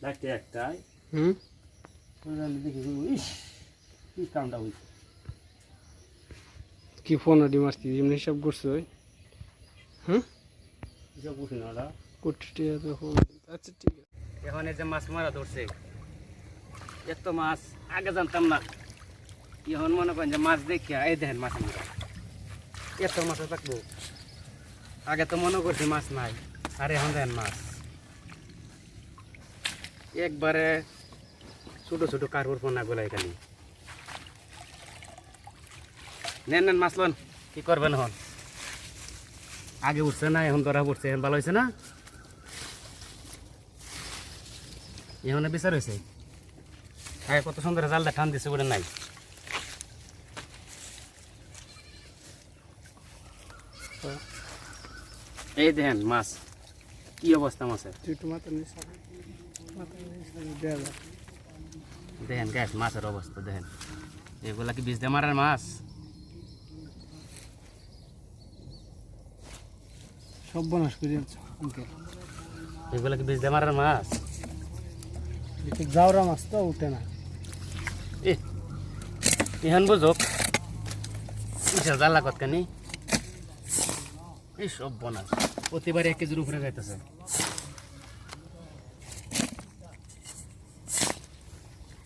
লাইটে একটাই হুম দেখি ইস কি কামটা হয়েছে কি ফোন আডি মারছি এমনি সব করছো হ্যাঁ এসব বুঝি না ওরা কোটি টাকা তো ফোন আচ্ছা ঠিক আছে এখন এই যে মাছ মারা ধরছে এত মাছ আগে জানতাম না এখন মনে করেন যে মাছ দেখিয়া এই দেখেন মাছের মধ্যে এত মাছ থাকবো আগে তো মনে করছি মাছ নাই আর এখন দেখেন মাছ একবারে ছোট ছোট কারুর পোনা গুলা এখানে নেন নেন মাছ লন কি করবেন এখন আগে উঠছে না এখন ধরা পড়ছে এখন ভালো হয়েছে না এখন বিচার হয়েছে হ্যাঁ কত সুন্দর জালটা টান দিছে বলে নাই এই দেখেন মাছ কি অবস্থা মাছের একটু মাথা নিয়ে দেওয়া যায় দেখেন গ্যাস মাছের অবস্থা দেখেন এগুলা কি বীজ দিয়ে মারার মাছ সব বনাস করে আনছো আঙ্কেল এগুলা কি বীজ দিয়ে মারার মাছ ঠিক জাউরা মাছ তো উঠে না ইহান বুঝক ইসা জ্বালা কতখানি এই সব বনাস প্রতিবার 1 কেজির উপরে যাইতেছে